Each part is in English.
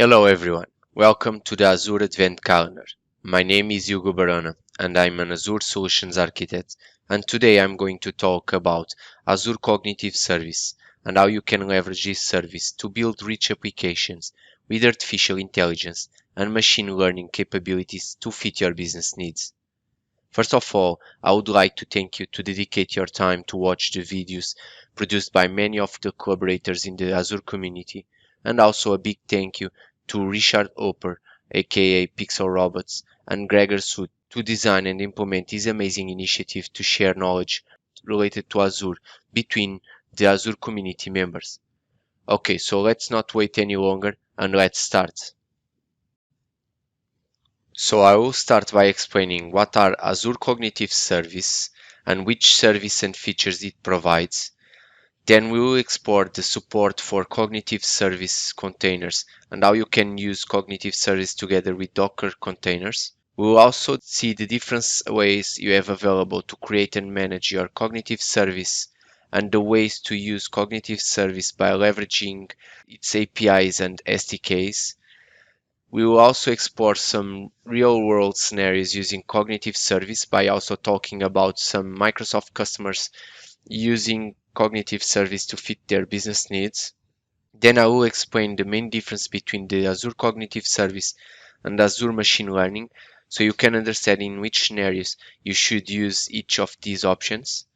Hello everyone, welcome to the Azure Advent Calendar. My name is Hugo Barona and I'm an Azure Solutions Architect, and today I'm going to talk about Azure Cognitive Service and how you can leverage this service to build rich applications with artificial intelligence and machine learning capabilities to fit your business needs. First of all, I would like to thank you to dedicate your time to watch the videos produced by many of the collaborators in the Azure community, and also a big thank you to Richard Hopper, aka Pixel Robots, and Gregor Soot to design and implement this amazing initiative to share knowledge related to Azure between the Azure community members. Okay, so let's not wait any longer and let's start. So I will start by explaining what are Azure Cognitive Service and which service and features it provides. Then we will explore the support for cognitive service containers and how you can use cognitive service together with Docker containers. We will also see the different ways you have available to create and manage your cognitive service and the ways to use cognitive service by leveraging its APIs and SDKs. We will also explore some real-world scenarios using cognitive service by also talking about some Microsoft customers using cognitive service to fit their business needs. Then I will explain the main difference between the Azure Cognitive Service and Azure Machine Learning so you can understand in which scenarios you should use each of these options.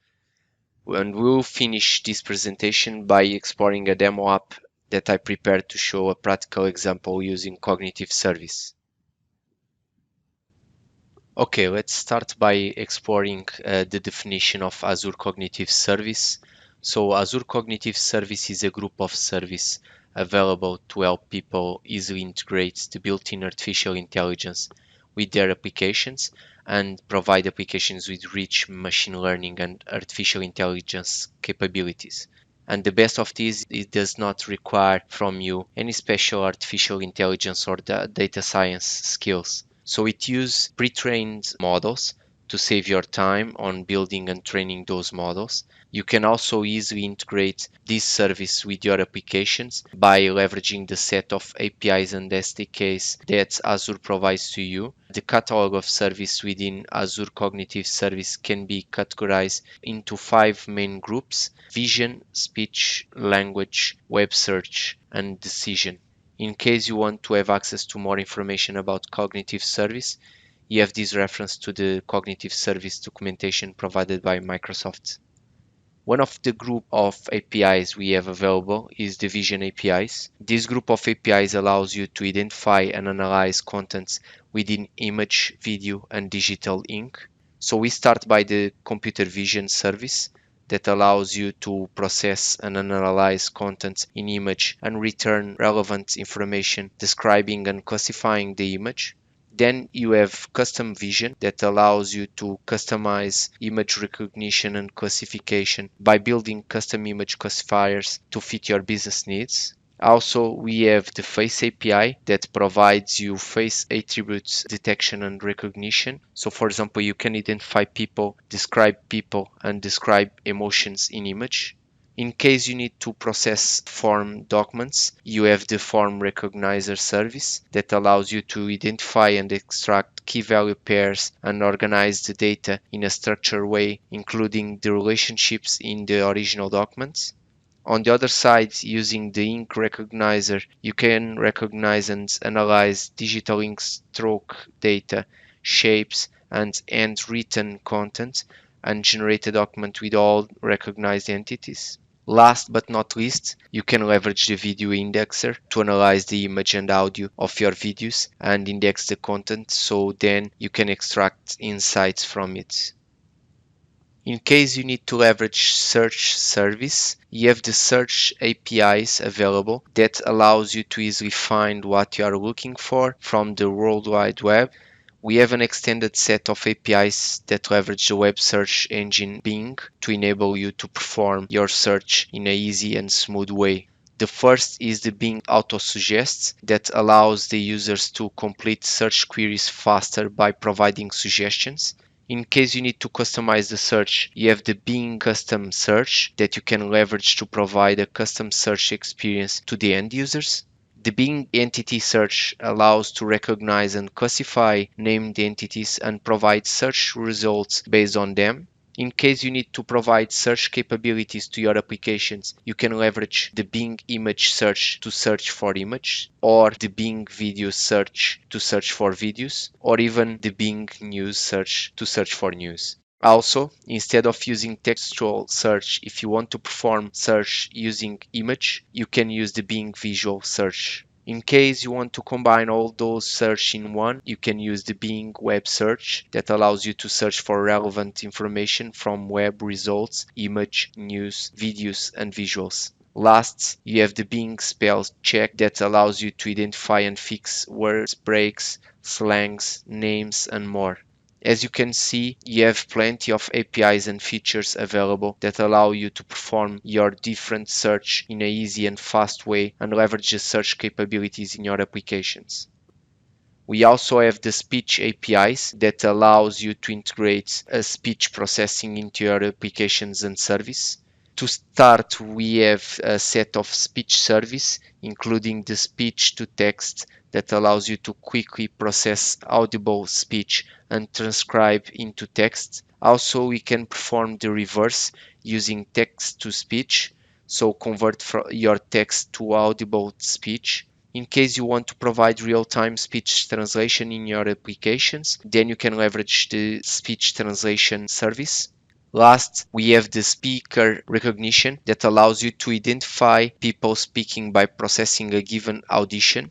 And we will finish this presentation by exploring a demo app that I prepared to show a practical example using cognitive service. Okay, let's start by exploring the definition of Azure Cognitive Service. So Azure Cognitive Service is a group of services available to help people easily integrate the built-in artificial intelligence with their applications and provide applications with rich machine learning and artificial intelligence capabilities. And the best of this, it does not require from you any special artificial intelligence or data science skills. So it uses pre-trained models to save your time on building and training those models. You can also easily integrate this service with your applications by leveraging the set of APIs and SDKs that Azure provides to you. The catalog of service within Azure Cognitive Service can be categorized into 5 main groups: vision, speech, language, web search, and decision. In case you want to have access to more information about cognitive service, you have this reference to the cognitive service documentation provided by Microsoft. One of the group of APIs we have available is the Vision APIs. This group of APIs allows you to identify and analyze contents within image, video, and digital ink. So we start by the computer vision service that allows you to process and analyze content in image and return relevant information describing and classifying the image. Then you have custom vision that allows you to customize image recognition and classification by building custom image classifiers to fit your business needs. Also, we have the Face API that provides you face attributes detection and recognition. So for example, you can identify people, and describe emotions in image. In case you need to process form documents, you have the Form Recognizer service that allows you to identify and extract key value pairs and organize the data in a structured way, including the relationships in the original documents. On the other side, using the ink recognizer, you can recognize and analyze digital ink stroke data, shapes, and handwritten content, and generate a document with all recognized entities. Last but not least, you can leverage the video indexer to analyze the image and audio of your videos and index the content, so then you can extract insights from it. In case you need to leverage search service, you have the search APIs available that allows you to easily find what you are looking for from the World Wide Web. We have an extended set of APIs that leverage the web search engine Bing to enable you to perform your search in an easy and smooth way. The first is the Bing Auto-Suggests that allows the users to complete search queries faster by providing suggestions. In case you need to customize the search, you have the Bing Custom Search that you can leverage to provide a custom search experience to the end users. The Bing Entity Search allows to recognize and classify named entities and provide search results based on them. In case you need to provide search capabilities to your applications, you can leverage the Bing Image Search to search for images, or the Bing Video Search to search for videos, or even the Bing News Search to search for news. Also, instead of using textual search, if you want to perform search using image, you can use the Bing Visual Search. In case you want to combine all those search in one, you can use the Bing Web Search that allows you to search for relevant information from web results, image, news, videos, and visuals. Last, you have the Bing Spell Check that allows you to identify and fix words, breaks, slangs, names, and more. As you can see, you have plenty of APIs and features available that allow you to perform your different search in an easy and fast way and leverage the search capabilities in your applications. We also have the speech APIs that allows you to integrate speech processing into your applications and service. To start, we have a set of speech service, including the speech to text that allows you to quickly process audible speech and transcribe into text. Also, we can perform the reverse using text to speech, so convert your text to audible speech. In case you want to provide real-time speech translation in your applications, then you can leverage the speech translation service. Last, we have the speaker recognition that allows you to identify people speaking by processing a given audition.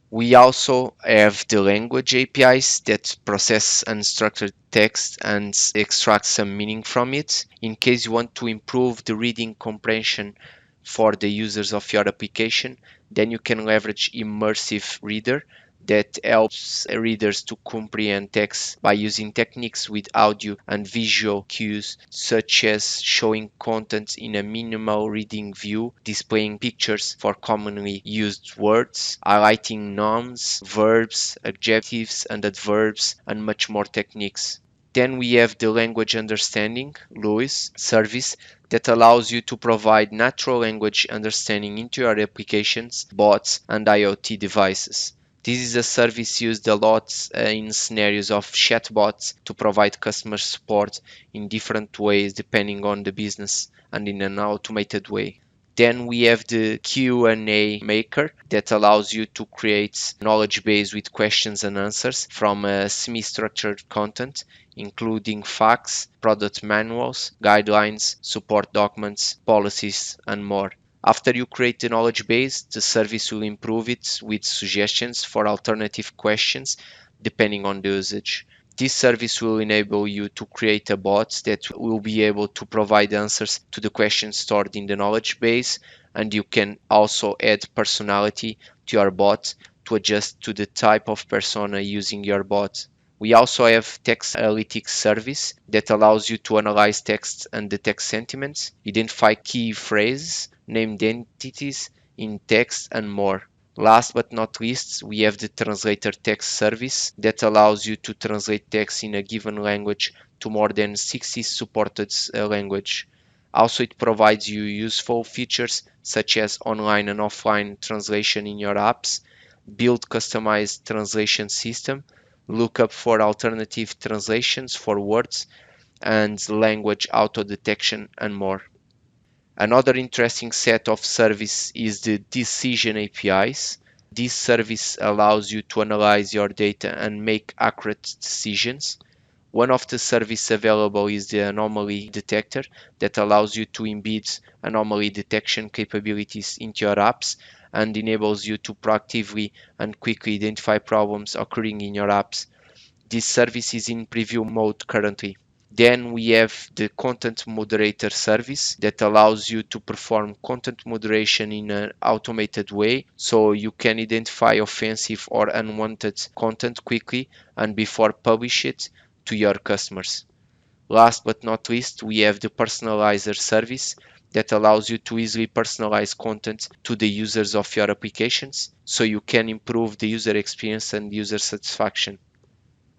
We also have the language APIs that process unstructured text and extract some meaning from it. In case you want to improve the reading comprehension for the users of your application, then you can leverage Immersive Reader that helps readers to comprehend text by using techniques with audio and visual cues, such as showing content in a minimal reading view, displaying pictures for commonly used words, highlighting nouns, verbs, adjectives, and adverbs, and much more techniques. Then we have the language understanding LUIS service that allows you to provide natural language understanding into your applications, bots, and IoT devices. This is a service used a lot in scenarios of chatbots to provide customer support in different ways depending on the business and in an automated way. Then we have the Q&A maker that allows you to create knowledge base with questions and answers from semi-structured content, including facts, product manuals, guidelines, support documents, policies, and more. After you create the knowledge base, the service will improve it with suggestions for alternative questions depending on the usage. This service will enable you to create a bot that will be able to provide answers to the questions stored in the knowledge base, and you can also add personality to your bot to adjust to the type of persona using your bot. We also have text analytics service that allows you to analyze text and detect sentiments, identify key phrases, named entities in text, and more. Last but not least, we have the translator text service that allows you to translate text in a given language to more than 60 supported language. Also, it provides you useful features such as online and offline translation in your apps, build customized translation system, look up for alternative translations for words, and language auto detection, and more. Another interesting set of service is the decision APIs. This service allows you to analyze your data and make accurate decisions. One of the services available is the anomaly detector that allows you to embed anomaly detection capabilities into your apps and enables you to proactively and quickly identify problems occurring in your apps. This service is in preview mode currently. Then we have the content moderator service that allows you to perform content moderation in an automated way, so you can identify offensive or unwanted content quickly and before publish it to your customers. Last but not least, we have the personalizer service that allows you to easily personalize content to the users of your applications, so you can improve the user experience and user satisfaction.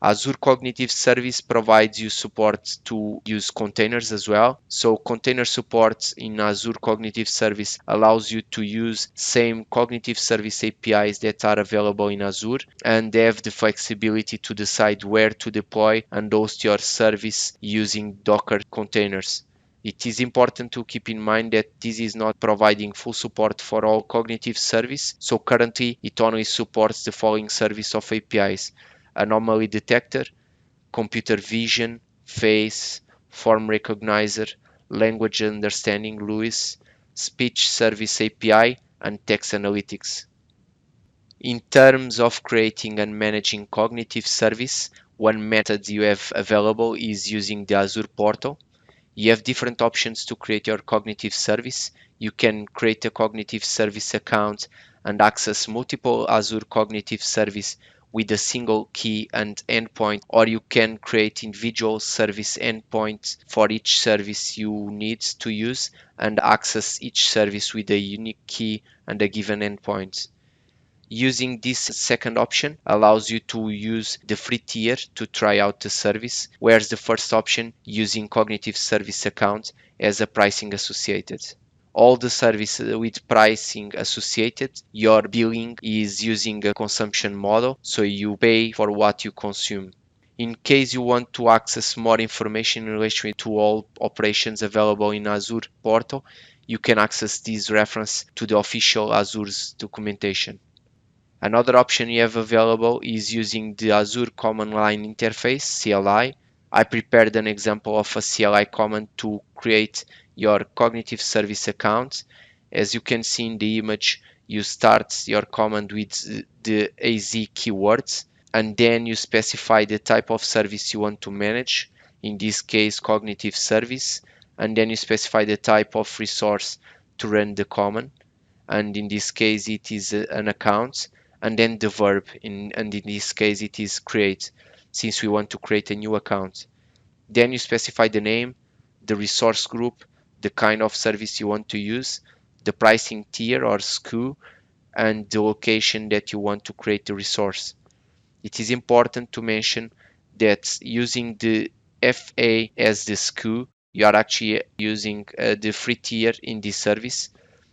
Azure Cognitive Service provides you support to use containers as well. So container support in Azure Cognitive Service allows you to use same cognitive service APIs that are available in Azure, and they have the flexibility to decide where to deploy and host your service using Docker containers. It is important to keep in mind that this is not providing full support for all cognitive service. So currently it only supports the following service of APIs: anomaly detector, computer vision, face, form recognizer, language understanding LUIS, speech service API, and text analytics. In terms of creating and managing cognitive service, one method you have available is using the Azure portal. You have different options to create your cognitive service. You can create a cognitive service account and access multiple Azure cognitive service with a single key and endpoint, or you can create individual service endpoints for each service you need to use and access each service with a unique key and a given endpoint. Using this second option allows you to use the free tier to try out the service, whereas the first option, using cognitive service account, has a pricing associated. All the services with pricing associated, your billing is using a consumption model, so you pay for what you consume. In case you want to access more information in relation to all operations available in Azure portal, you can access this reference to the official Azure's documentation. Another option you have available is using the Azure Command Line Interface, CLI. I prepared an example of a CLI command to create your cognitive service account. As you can see in the image, you start your command with the AZ keywords, and then you specify the type of service you want to manage, in this case cognitive service, and then you specify the type of resource to run the command, and in this case it is an account, and then the verb, and in this case it is create, since we want to create a new account. Then you specify the name, the resource group, the kind of service you want to use, the pricing tier or SKU, and the location that you want to create the resource. It is important to mention that using the FA as the SKU, you are actually using the free tier in this service,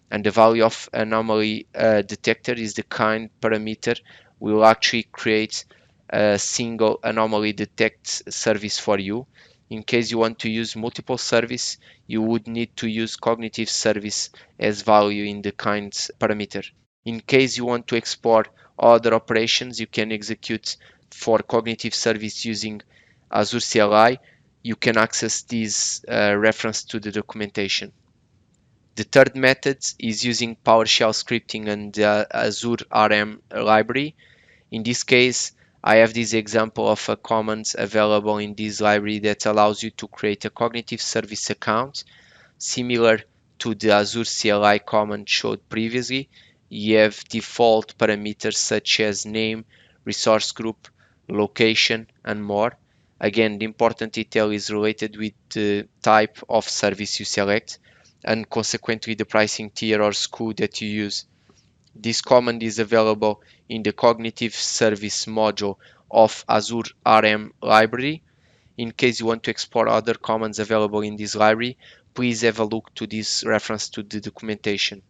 and the value of anomaly detector is the kind parameter will actually create a single anomaly detect service for you. In case you want to use multiple service, you would need to use cognitive service as value in the kinds parameter. In case you want to export other operations you can execute for cognitive service using Azure CLI, you can access this reference to the documentation. The third method is using PowerShell scripting and the Azure ARM library. In this case, I have this example of a command available in this library that allows you to create a cognitive service account. Similar to the Azure CLI command showed previously, you have default parameters such as name, resource group, location, and more. Again, the important detail is related with the type of service you select, and consequently the pricing tier or SKU that you use. This command is available in the cognitive service module of Azure RM library. In case you want to export other commands available in this library, please have a look to this reference to the documentation.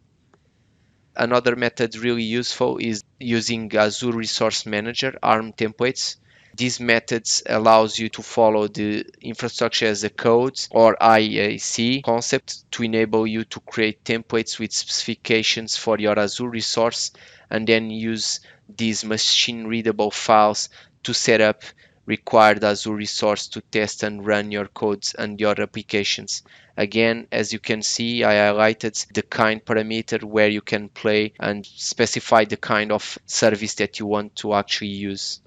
Another method really useful is using Azure Resource Manager ARM templates. These methods allows you to follow the infrastructure as a code or IAC concept to enable you to create templates with specifications for your Azure resource, and then use these machine readable files to set up required Azure resource to test and run your codes and your applications. Again, as you can see, I highlighted the kind parameter where you can play and specify the kind of service that you want to actually use.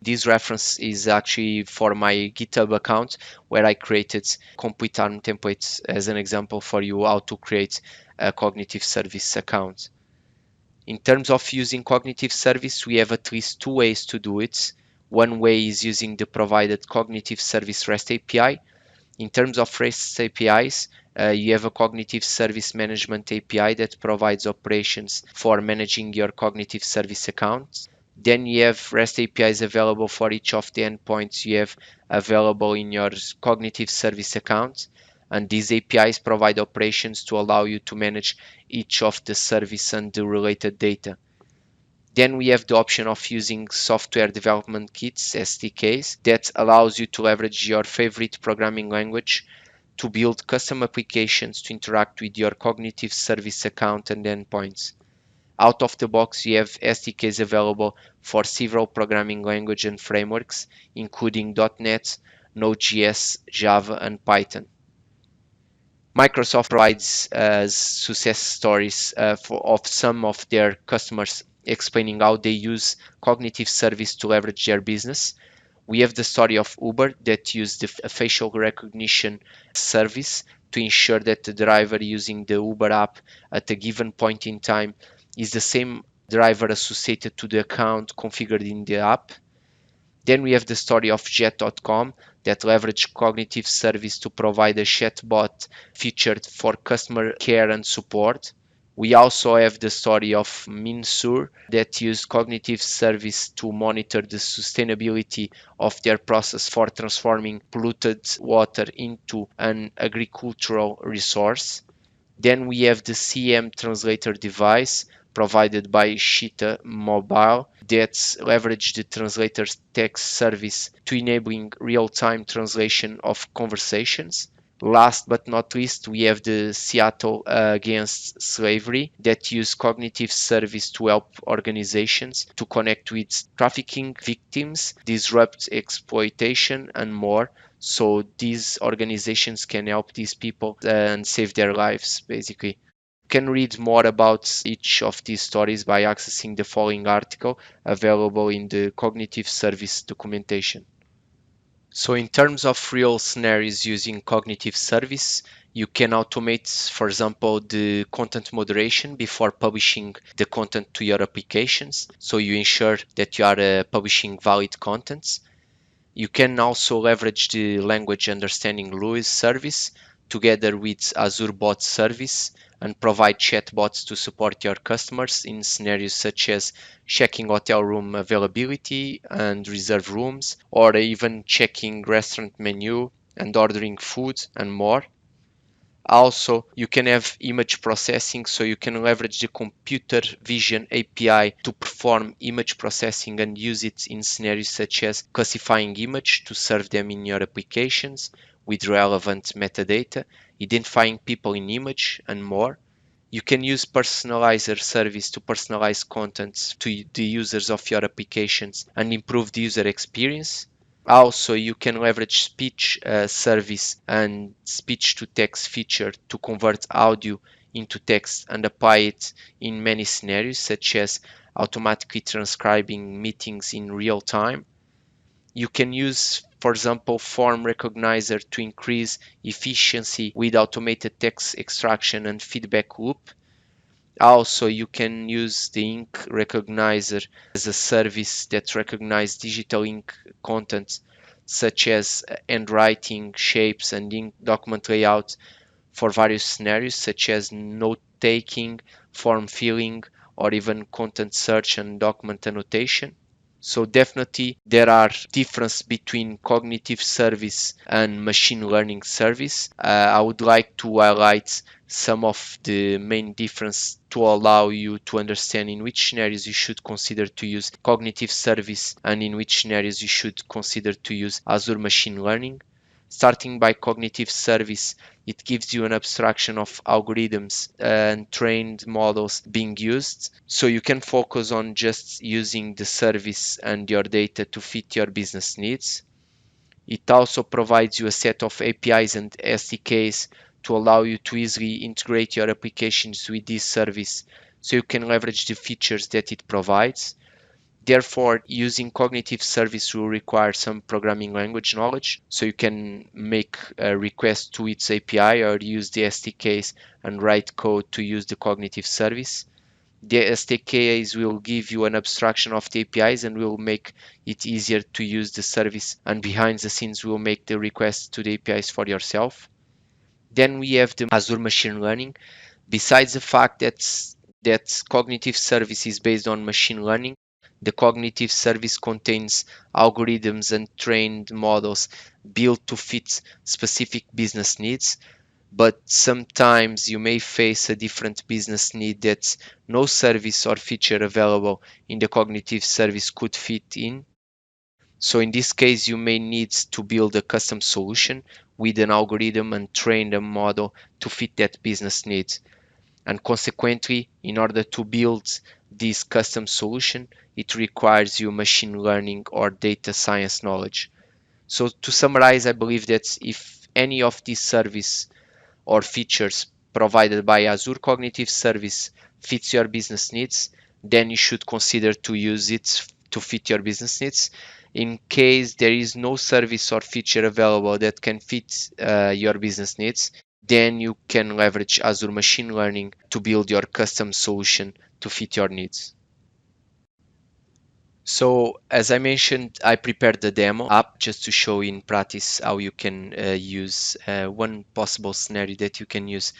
This reference is actually for my GitHub account where I created complete ARM templates as an example for you how to create a cognitive service account. In terms of using cognitive service, we have at least two ways to do it. One way is using the provided cognitive service REST API. In terms of REST APIs, you have a cognitive service management API that provides operations for managing your cognitive service accounts. Then you have REST APIs available for each of the endpoints you have available in your cognitive service account. And these APIs provide operations to allow you to manage each of the service and the related data. Then we have the option of using software development kits, SDKs, that allows you to leverage your favorite programming language to build custom applications to interact with your cognitive service account and endpoints. Out of the box, you have SDKs available for several programming language and frameworks, including .NET, Node.js, Java, and Python. Microsoft provides success stories of some of their customers explaining how they use cognitive service to leverage their business. We have the story of Uber that used the facial recognition service to ensure that the driver using the Uber app at a given point in time is the same driver associated to the account configured in the app. Then we have the story of Jet.com that leveraged cognitive service to provide a chatbot featured for customer care and support. We also have the story of Minsur that used cognitive service to monitor the sustainability of their process for transforming polluted water into an agricultural resource. Then we have the CM translator device provided by Shita Mobile that leverage the translator's text service to enabling real-time translation of conversations. Last but not least, we have the Seattle Against Slavery that use cognitive service to help organizations to connect with trafficking victims, disrupt exploitation, and more. So these organizations can help these people and save their lives, basically. You can read more about each of these stories by accessing the following article available in the Cognitive Service documentation. So in terms of Realscenaries using cognitive service, you can automate, for example, the content moderation before publishing the content to your applications. So you ensure that you are publishing valid contents. You can also leverage the language understanding LUIS service together with Azure Bot service and provide chatbots to support your customers in scenarios such as checking hotel room availability and reserve rooms, or even checking restaurant menu and ordering food and more. Also, you can have image processing, so you can leverage the computer vision API to perform image processing and use it in scenarios such as classifying image to serve them in your applications with relevant metadata, identifying people in image, and more. You can use personalizer service to personalize contents to the users of your applications and improve the user experience. Also, you can leverage speech service and speech to text feature to convert audio into text and apply it in many scenarios, such as automatically transcribing meetings in real time. You can use, for example, form recognizer to increase efficiency with automated text extraction and feedback loop. Also, you can use the ink recognizer as a service that recognizes digital ink content such as handwriting, shapes, and ink document layout for various scenarios such as note-taking, form filling, or even content search and document annotation. So definitely there are differences between cognitive service and machine learning service. I would like to highlight some of the main difference to allow you to understand in which scenarios you should consider to use cognitive service and in which scenarios you should consider to use Azure machine learning. Starting by cognitive service, it gives you an abstraction of algorithms and trained models being used. So you can focus on just using the service and your data to fit your business needs. It also provides you a set of APIs and SDKs to allow you to easily integrate your applications with this service so you can leverage the features that it provides. Therefore, using cognitive service will require some programming language knowledge, so you can make a request to its API or use the SDKs and write code to use the cognitive service. The SDKs will give you an abstraction of the APIs and will make it easier to use the service, and behind the scenes will make the request to the APIs for yourself. Then we have the Azure Machine Learning. Besides the fact that cognitive service is based on machine learning, The cognitive service contains algorithms and trained models built to fit specific business needs, but sometimes you may face a different business need that no service or feature available in the cognitive service could fit in. So in this case, you may need to build a custom solution with an algorithm and train a model to fit that business need. And consequently, in order to build this custom solution, it requires you machine learning or data science knowledge. So to summarize, I believe that if any of these service or features provided by Azure Cognitive Service fits your business needs, then you should consider to use it to fit your business needs. In case there is no service or feature available that can fit your business needs, then you can leverage Azure Machine Learning to build your custom solution to fit your needs. So as I mentioned, I prepared the demo app just to show in practice how you can use one possible scenario that you can use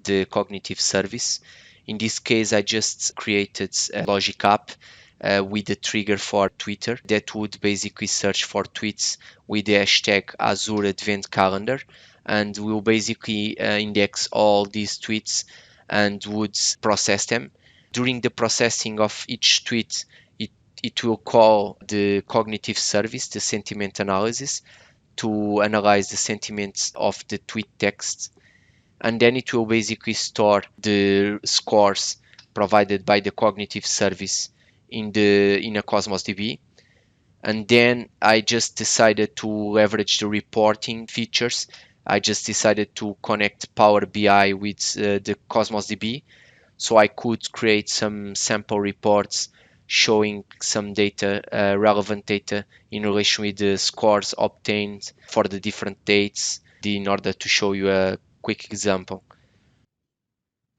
the cognitive service. In this case, I just created a logic app with a trigger for Twitter that would basically search for tweets with the hashtag Azure Advent Calendar, and will basically index all these tweets and would process them. During the processing of each tweet, it will call the cognitive service, the sentiment analysis, to analyze the sentiments of the tweet text, and then it will basically store the scores provided by the cognitive service in a Cosmos DB. And then I just decided to leverage the reporting features. I just decided to connect Power BI with the Cosmos DB, so I could create some sample reports showing some data, relevant data in relation with the scores obtained for the different dates in order to show you a quick example.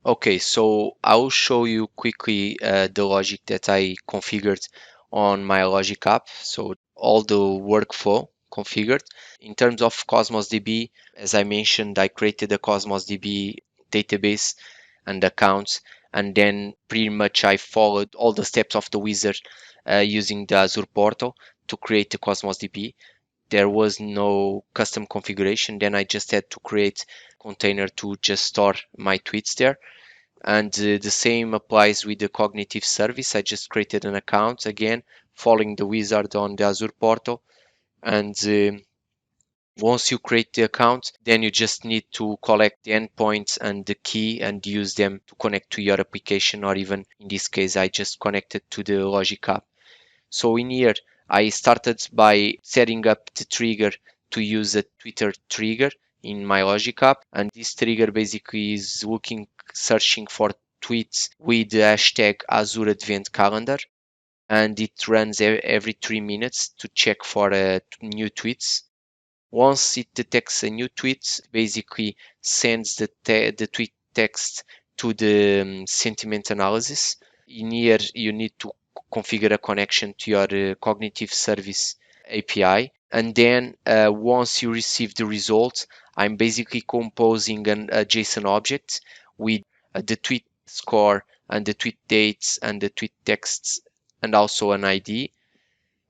Okay, so I'll show you quickly the logic that I configured on my logic app. So all the workflow configured. In terms of Cosmos DB, as I mentioned, I created a Cosmos DB database and accounts, and then pretty much I followed all the steps of the wizard using the Azure portal to create the Cosmos DB. There was no custom configuration. Then I just had to create a container to just store my tweets there. And the same applies with the cognitive service. I just created an account again, following the wizard on the Azure portal. And once you create the account, then you just need to collect the endpoints and the key and use them to connect to your application, or even in this case, I just connected to the Logic app. So in here, I started by setting up the trigger to use a Twitter trigger in my Logic app. And this trigger basically is searching for tweets with the hashtag Azure Advent Calendar. And it runs every 3 minutes to check for new tweets. Once it detects a new tweet, basically sends the tweet text to the sentiment analysis. In here, you need to configure a connection to your cognitive service API. And then once you receive the result, I'm basically composing a JSON object with the tweet score and the tweet dates and the tweet texts and also an ID.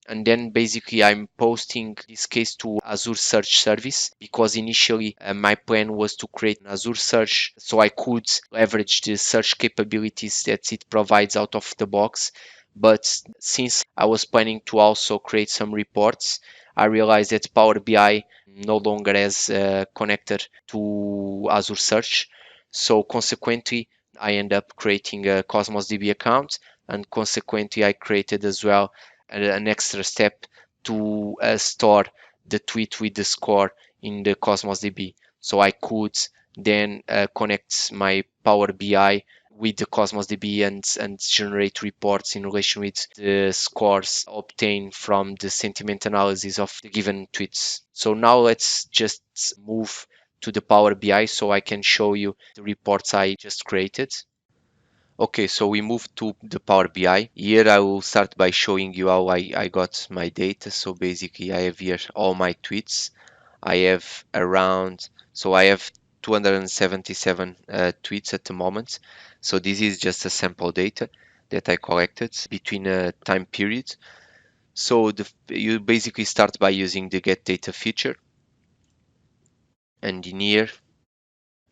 And then basically I'm posting this case to Azure Search Service, because initially my plan was to create an Azure Search so I could leverage the search capabilities that it provides out of the box. But since I was planning to also create some reports, I realized that Power BI no longer has a connector to Azure Search. So consequently, I end up creating a Cosmos DB account, and consequently I created as well an extra step to store the tweet with the score in the Cosmos DB. So I could then connect my Power BI with the Cosmos DB and generate reports in relation with the scores obtained from the sentiment analysis of the given tweets. So now let's just move to the Power BI so I can show you the reports I just created. Okay, so we move to the Power BI. Here I will start by showing you how I got my data. So basically I have here all my tweets. I have I have 277 tweets at the moment. So this is just a sample data. that I collected between a time period. So you basically start by using the get data feature, and in here,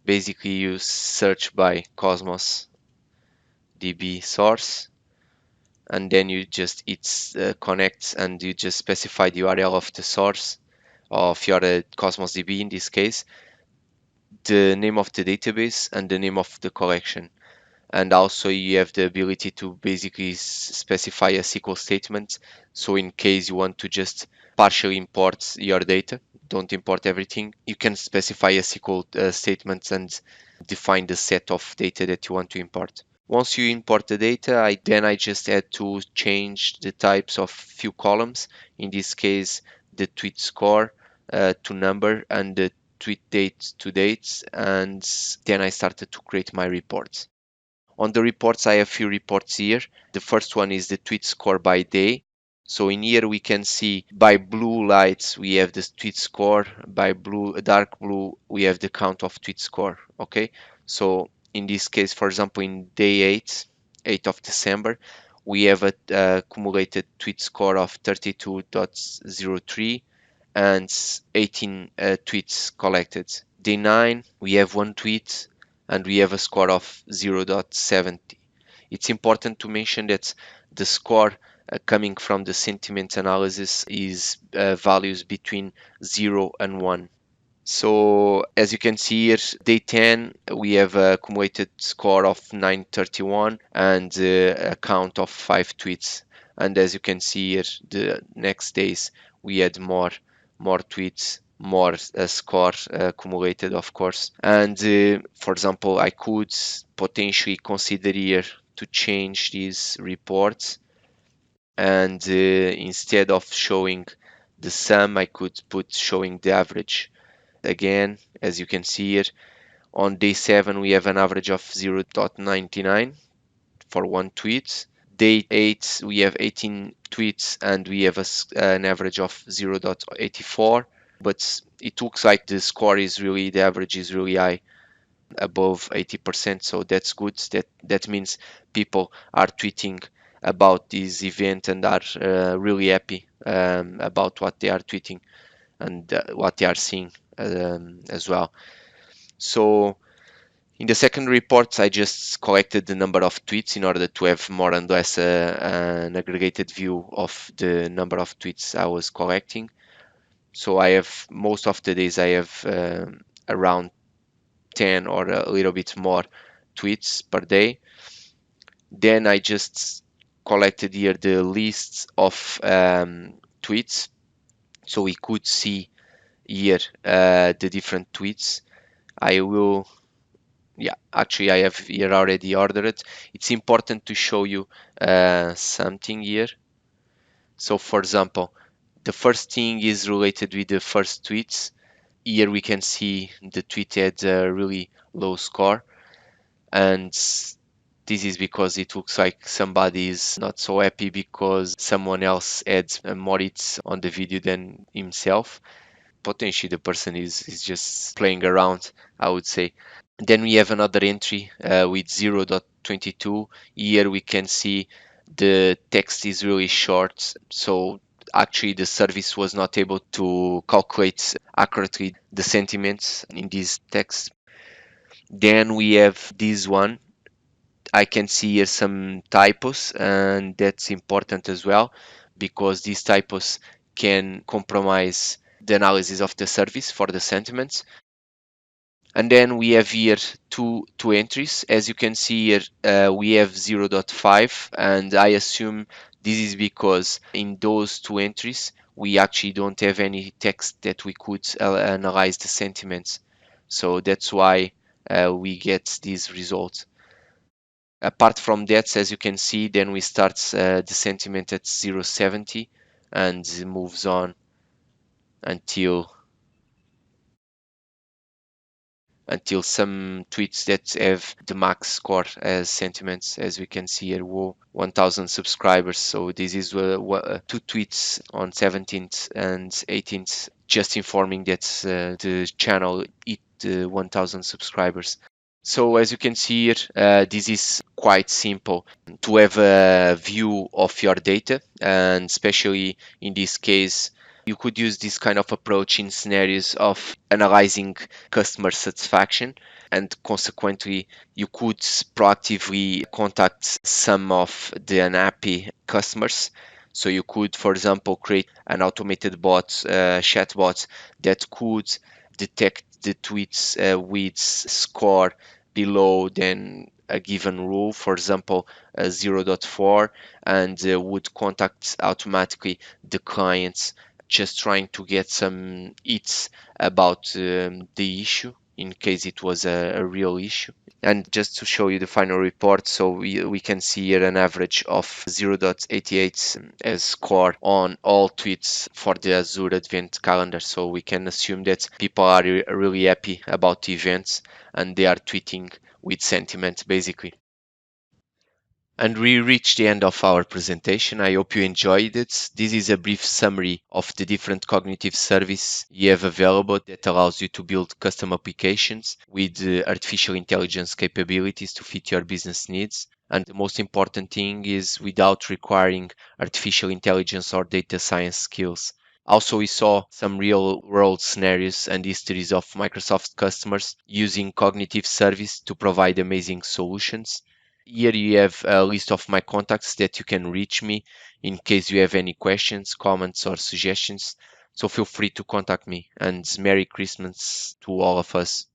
basically you search by Cosmos DB source, and then you just connect, and you just specify the URL of the source of your Cosmos DB in this case, the name of the database, and the name of the collection. And also you have the ability to basically specify a SQL statement. So in case you want to just partially import your data, don't import everything, you can specify a SQL statement and define the set of data that you want to import. Once you import the data, I just had to change the types of few columns. In this case, the tweet score to number, and the tweet date to dates, and then I started to create my reports. On the reports, I have few reports here. The first one is the tweet score by day. So in here we can see by blue lights we have the tweet score, by dark blue we have the count of tweet score. Okay, so in this case, for example, in day 8 of December, we have a accumulated tweet score of 32.03 and 18 tweets collected. Day 9, we have one tweet and we have a score of 0.70. It's important to mention that the score coming from the sentiment analysis is values between 0 and 1. So as you can see here, day 10, we have a accumulated score of 931 and a count of 5 tweets. And as you can see here, the next days, we had more tweets, more score accumulated, of course. And for example, I could potentially consider here to change these reports, and instead of showing the sum, I could put showing the average. Again, as you can see here, on day 7 we have an average of 0.99 for one tweet. Day 8 we have 18 tweets and we have an average of 0.84, but it looks like the average is really high, above 80%, so that's good. That means people are tweeting about this event and are really happy about what they are tweeting and what they are seeing as well. So in the second report, I just collected the number of tweets in order to have more and less an aggregated view of the number of tweets I was collecting. So I have most of the days I have around 10 or a little bit more tweets per day. Then I just collected here the lists of tweets, so we could see here the different tweets. I will, yeah, actually I have here already ordered. It's important to show you something here. So for example, the first thing is related with the first tweets. Here we can see the tweet had a really low score, and this is because it looks like somebody is not so happy because someone else adds more hits on the video than himself. Potentially the person is just playing around, I would say. Then we have another entry with 0.22. Here we can see the text is really short, so actually the service was not able to calculate accurately the sentiments in this text. Then we have this one. I can see here some typos, and that's important as well because these typos can compromise the analysis of the service for the sentiments. And then we have here two entries. As you can see here, we have 0.5, and I assume this is because in those two entries, we actually don't have any text that we could analyze the sentiments. So that's why we get these results. Apart from that, as you can see, then we start the sentiment at 0.70 and moves on until some tweets that have the max score as sentiments, as we can see here. Whoa, 1000 subscribers. So this is two tweets on 17th and 18th, just informing that the channel hit 1000 subscribers. So as you can see here, this is quite simple to have a view of your data, and especially in this case, you could use this kind of approach in scenarios of analyzing customer satisfaction, and consequently, you could proactively contact some of the unhappy customers. So you could, for example, create an automated bot, chat bot that could detect the tweets with score below than a given rule, for example, 0.4, and would contact automatically the clients just trying to get some hits about the issue in case it was a real issue. And just to show you the final report, so we can see here an average of 0.88 as score on all tweets for the Azure Advent calendar. So we can assume that people are really happy about the events and they are tweeting with sentiment basically. And we reached the end of our presentation. I hope you enjoyed it. This is a brief summary of the different cognitive service you have available that allows you to build custom applications with artificial intelligence capabilities to fit your business needs. And the most important thing is without requiring artificial intelligence or data science skills. Also, we saw some real world scenarios and histories of Microsoft customers using cognitive service to provide amazing solutions. Here you have a list of my contacts that you can reach me in case you have any questions, comments, or suggestions. So feel free to contact me. And Merry Christmas to all of us.